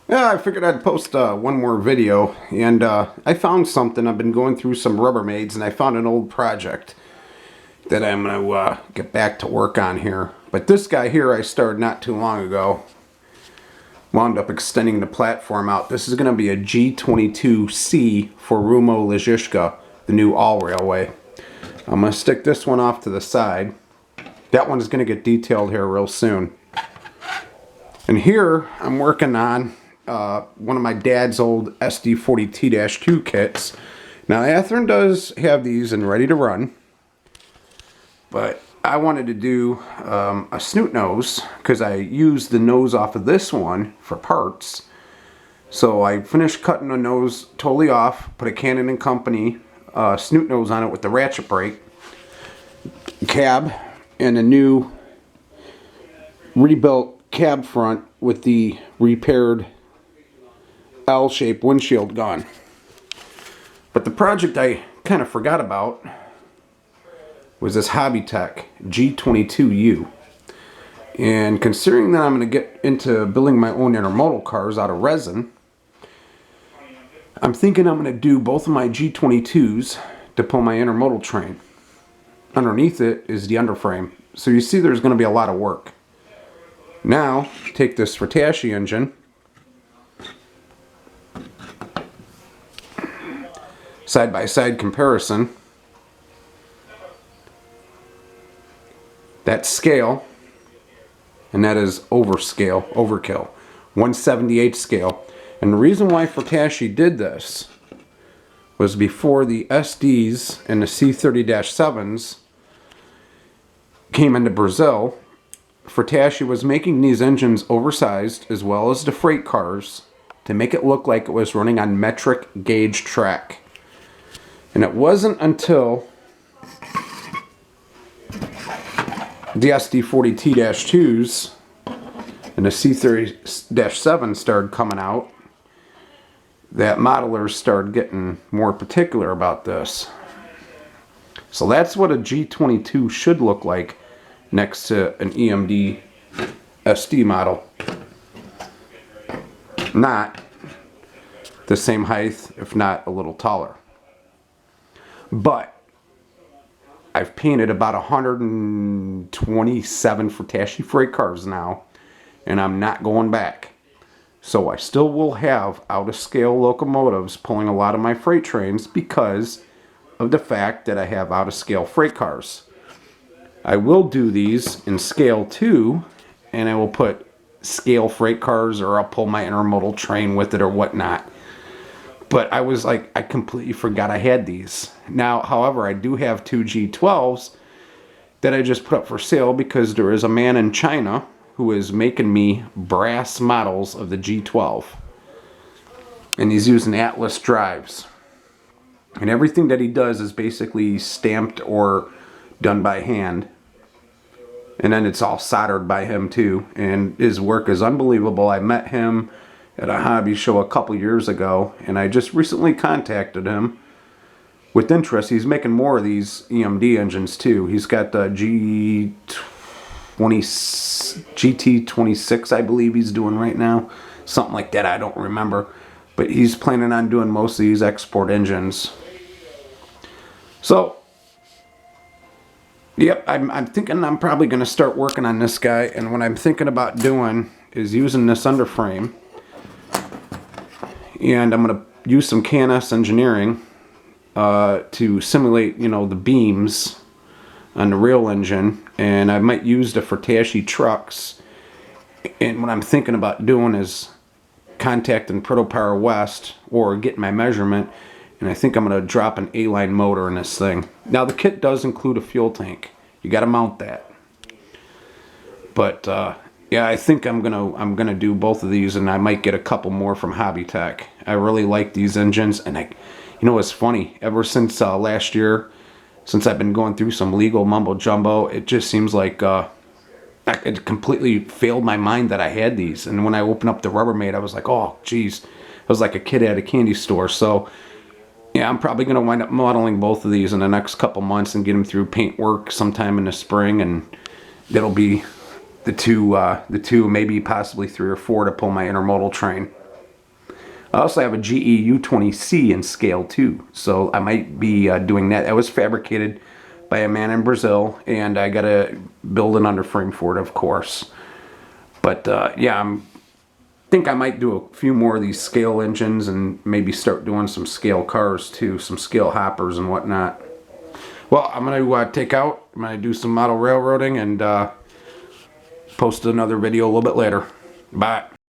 Yeah, I figured I'd post one more video, and I found something. I've been going through some Rubbermaids, and I found an old project that I'm going to get back to work on here. But this guy here I started not too long ago. Wound up extending the platform out. This is going to be a G22C for Rumo-Lizhishka, the new all-railway. I'm going to stick this one off to the side. That one's going to get detailed here real soon. And here I'm working on one of my dad's old SD40T-2 kits. Now Athearn does have these and ready to run, but I wanted to do a snoot nose because I used the nose off of this one for parts. So I finished cutting the nose totally off, put a Cannon & Company snoot nose on it with the ratchet brake, cab, and a new rebuilt cab front with the repaired L-shaped windshield gone. But the project I kind of forgot about was this HOBBYTECH G22U. And considering that I'm going to get into building my own intermodal cars out of resin, I'm thinking I'm going to do both of my G22s to pull my intermodal train. Underneath it is the underframe. So you see there's going to be a lot of work. Now, take this Hitachi engine, side-by-side comparison. That's scale, and that is overkill, 1/78 scale. And the reason why Hitachi did this was before the SDs and the C30-7s came into Brazil, Hitachi was making these engines oversized as well as the freight cars to make it look like it was running on metric gauge track. And it wasn't until the SD40T-2s and the C30-7 started coming out that modelers started getting more particular about this. So that's what a G22 should look like next to an EMD SD model. Not the same height, if not a little taller. But I've painted about 127 Hitachi freight cars now, and I'm not going back. So I still will have out-of-scale locomotives pulling a lot of my freight trains because of the fact that I have out-of-scale freight cars. I will do these in scale too, and I will put scale freight cars, or I'll pull my intermodal train with it or whatnot. But I was like, I completely forgot I had these. Now, however, I do have two G12s that I just put up for sale because there is a man in China who is making me brass models of the G12. And he's using Atlas drives. And everything that he does is basically stamped or done by hand. And then it's all soldered by him too. And his work is unbelievable. I met him at a hobby show a couple years ago, and I just recently contacted him with interest. He's making more of these EMD engines too. He's got the GT26, I believe he's doing right now. Something like that, I don't remember. But he's planning on doing most of these export engines. So, yep, I'm thinking I'm probably going to start working on this guy. And what I'm thinking about doing is using this underframe. And I'm going to use some KNS engineering to simulate, the beams on the rail engine. And I might use the Hitachi trucks. And what I'm thinking about doing is contacting Proto Power West or getting my measurement. And I think I'm going to drop an A-line motor in this thing. Now the kit does include a fuel tank. You got to mount that. But yeah, I think I'm gonna do both of these, and I might get a couple more from HOBBYTECH. I really like these engines, and it's funny. Ever since last year, since I've been going through some legal mumbo jumbo, it just seems like it completely failed my mind that I had these. And when I opened up the Rubbermaid, I was like, oh, geez, I was like a kid at a candy store. So yeah, I'm probably gonna wind up modeling both of these in the next couple months and get them through paint work sometime in the spring, and that'll be the two, maybe possibly 3 or 4 to pull my intermodal train. I also have a GE-U20C in scale too, so I might be doing that. That was fabricated by a man in Brazil, and I gotta build an underframe for it, of course. But yeah, think I might do a few more of these scale engines and maybe start doing some scale cars too, some scale hoppers and whatnot. Well, I'm gonna take out. I'm gonna do some model railroading and post another video a little bit later. Bye.